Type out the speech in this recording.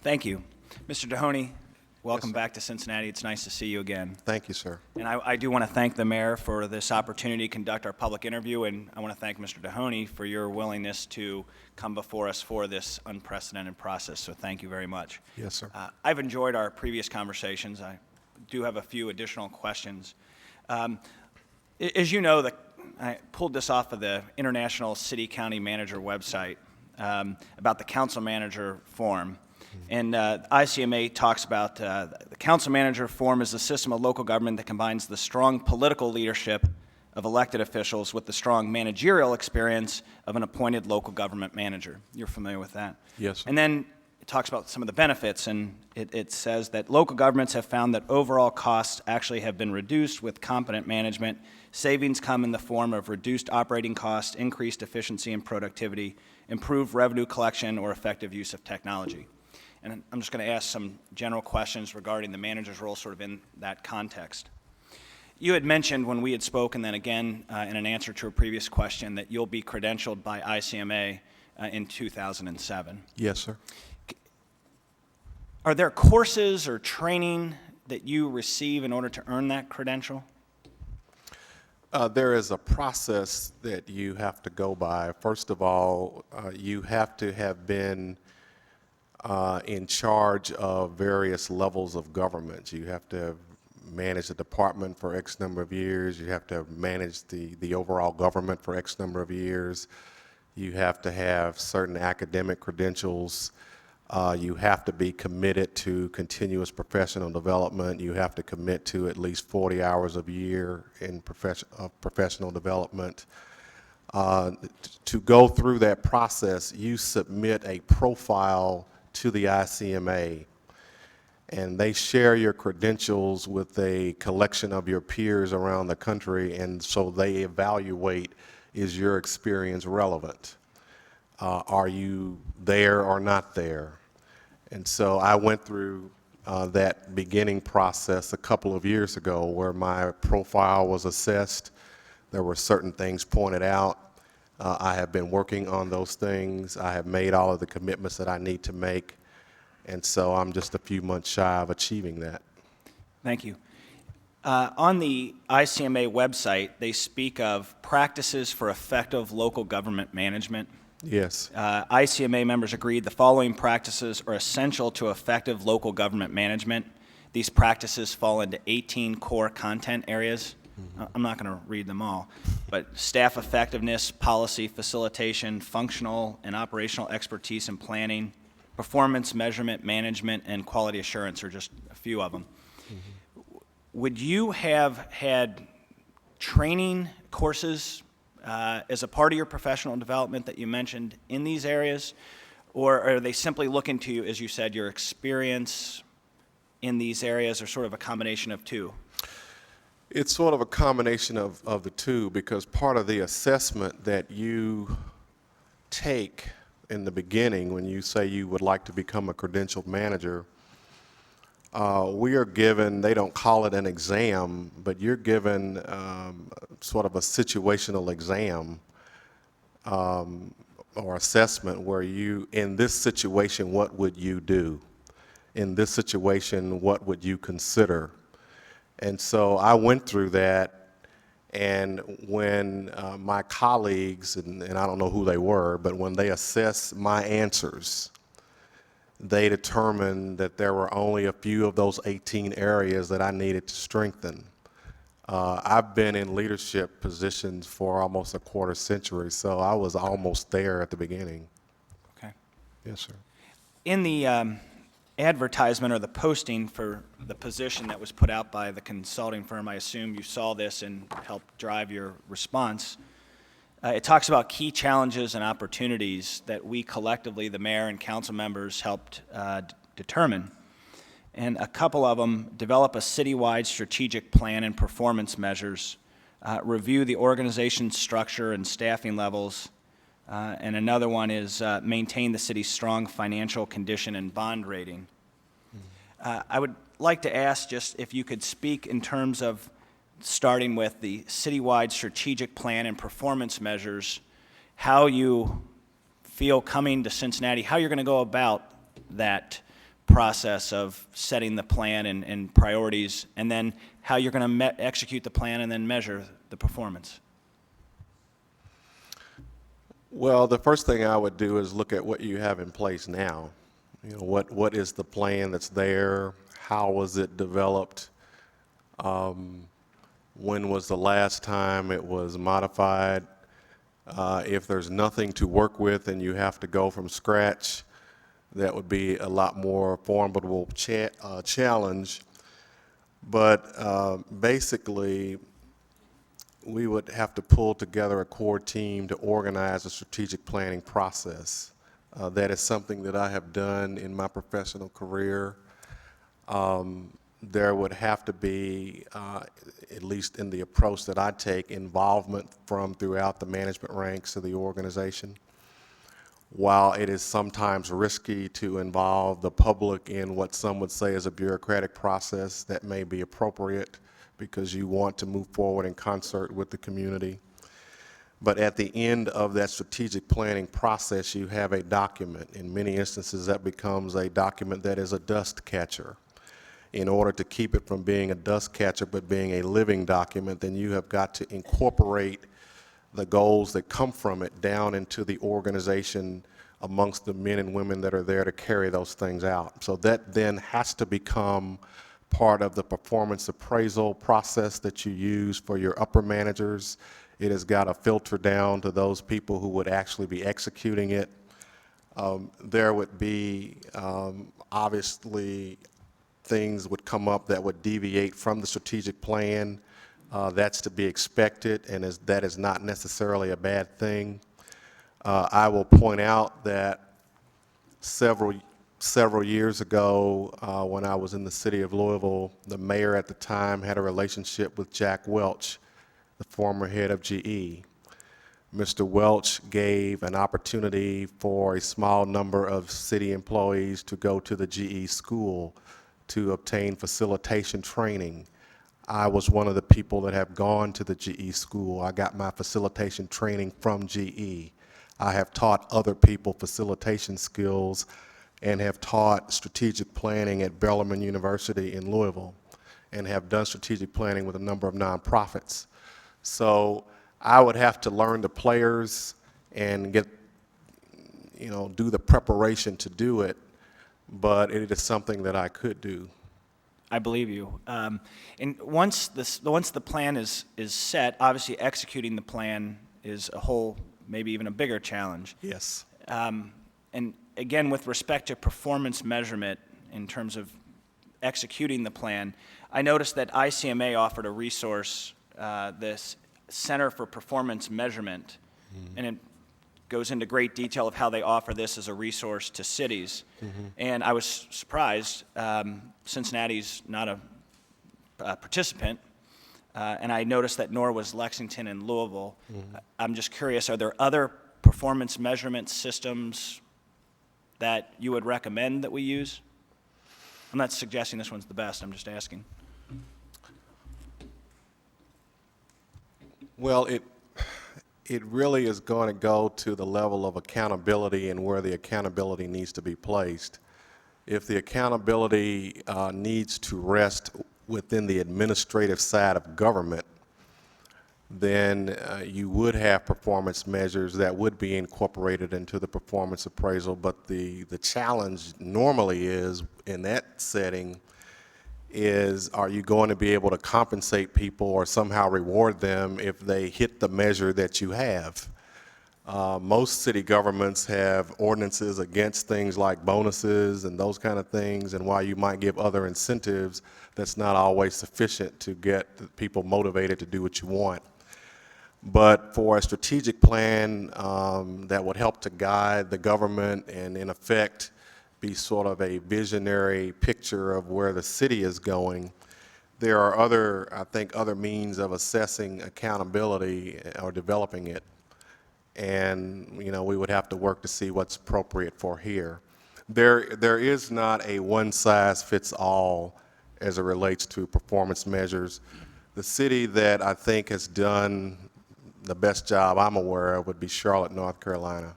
Thank you. Mr. Dohoney, welcome back to Cincinnati. It's nice to see you again. Thank you, sir. And I do want to thank the mayor for this opportunity to conduct our public interview, and I want to thank Mr. Dohoney for your willingness to come before us for this unprecedented process, so thank you very much. Yes, sir. I've enjoyed our previous conversations. I do have a few additional questions. As you know, I pulled this off of the International City County Manager website about the council manager form. And ICMA talks about the council manager form is a system of local government that combines the strong political leadership of elected officials with the strong managerial experience of an appointed local government manager. You're familiar with that? Yes, sir. And then it talks about some of the benefits, and it says that local governments have found that overall costs actually have been reduced with competent management. Savings come in the form of reduced operating costs, increased efficiency and productivity, improved revenue collection, or effective use of technology. And I'm just going to ask some general questions regarding the manager's role sort of in that context. You had mentioned when we had spoken, then again in an answer to a previous question, that you'll be credentialed by ICMA in 2007. Yes, sir. Are there courses or training that you receive in order to earn that credential? There is a process that you have to go by. First of all, you have to have been in charge of various levels of government. You have to have managed a department for X number of years. You have to have managed the overall government for X number of years. You have to have certain academic credentials. You have to be committed to continuous professional development. You have to commit to at least 40 hours a year in professional development. To go through that process, you submit a profile to the ICMA, and they share your credentials with a collection of your peers around the country, and so they evaluate, is your experience relevant? Are you there or not there? And so I went through that beginning process a couple of years ago where my profile was assessed. There were certain things pointed out. I have been working on those things. I have made all of the commitments that I need to make, and so I'm just a few months shy of achieving that. Thank you. On the ICMA website, they speak of practices for effective local government management. Yes. ICMA members agreed the following practices are essential to effective local government management. These practices fall into 18 core content areas. I'm not going to read them all, but staff effectiveness, policy facilitation, functional and operational expertise and planning, performance measurement, management, and quality assurance are just a few of them. Would you have had training courses as a part of your professional development that you mentioned in these areas, or are they simply looking to you, as you said, your experience in these areas, or sort of a combination of two? It's sort of a combination of the two, because part of the assessment that you take in the beginning when you say you would like to become a credentialed manager, we are given, they don't call it an exam, but you're given sort of a situational exam or assessment where you, in this situation, what would you do? In this situation, what would you consider? And so I went through that, and when my colleagues, and I don't know who they were, but when they assessed my answers, they determined that there were only a few of those 18 areas that I needed to strengthen. I've been in leadership positions for almost a quarter century, so I was almost there at the beginning. Okay. Yes, sir. In the advertisement or the posting for the position that was put out by the consulting firm, I assume you saw this and helped drive your response. It talks about key challenges and opportunities that we collectively, the mayor and council members, helped determine. And a couple of them: develop a citywide strategic plan and performance measures, review the organization's structure and staffing levels, and another one is maintain the city's strong financial condition and bond rating. I would like to ask just if you could speak in terms of starting with the citywide strategic plan and performance measures, how you feel coming to Cincinnati, how you're going to go about that process of setting the plan and priorities, and then how you're going to execute the plan and then measure the performance? Well, the first thing I would do is look at what you have in place now. You know, what is the plan that's there? How was it developed? When was the last time it was modified? If there's nothing to work with and you have to go from scratch, that would be a lot more formidable challenge. But basically, we would have to pull together a core team to organize a strategic planning process. That is something that I have done in my professional career. There would have to be, at least in the approach that I take, involvement from throughout the management ranks of the organization. While it is sometimes risky to involve the public in what some would say is a bureaucratic process, that may be appropriate because you want to move forward in concert with the community. But at the end of that strategic planning process, you have a document. In many instances, that becomes a document that is a dust catcher. In order to keep it from being a dust catcher but being a living document, then you have got to incorporate the goals that come from it down into the organization amongst the men and women that are there to carry those things out. So that then has to become part of the performance appraisal process that you use for your upper managers. It has got to filter down to those people who would actually be executing it. There would be obviously things would come up that would deviate from the strategic plan. That's to be expected, and that is not necessarily a bad thing. I will point out that several years ago, when I was in the city of Louisville, the mayor at the time had a relationship with Jack Welch, the former head of GE. Mr. Welch gave an opportunity for a small number of city employees to go to the GE school to obtain facilitation training. I was one of the people that have gone to the GE school. I got my facilitation training from GE. I have taught other people facilitation skills and have taught strategic planning at Bellarmine University in Louisville and have done strategic planning with a number of nonprofits. So I would have to learn the players and do the preparation to do it, but it is something that I could do. I believe you. And once the plan is set, obviously executing the plan is a whole, maybe even a bigger challenge. Yes. And again, with respect to performance measurement in terms of executing the plan, I noticed that ICMA offered a resource, this Center for Performance Measurement, and it goes into great detail of how they offer this as a resource to cities. And I was surprised. Cincinnati's not a participant, and I noticed that nor was Lexington and Louisville. I'm just curious, are there other performance measurement systems that you would recommend that we use? I'm not suggesting this one's the best, I'm just asking. Well, it really is going to go to the level of accountability and where the accountability needs to be placed. If the accountability needs to rest within the administrative side of government, then you would have performance measures that would be incorporated into the performance appraisal. But the challenge normally is, in that setting, is are you going to be able to compensate people or somehow reward them if they hit the measure that you have? Most city governments have ordinances against things like bonuses and those kind of things, and while you might give other incentives, that's not always sufficient to get people motivated to do what you want. But for a strategic plan that would help to guide the government and, in effect, be sort of a visionary picture of where the city is going, there are other means of assessing accountability or developing it. And, we would have to work to see what's appropriate for here. There is not a one-size-fits-all as it relates to performance measures. The city that I think has done the best job I'm aware of would be Charlotte, North Carolina.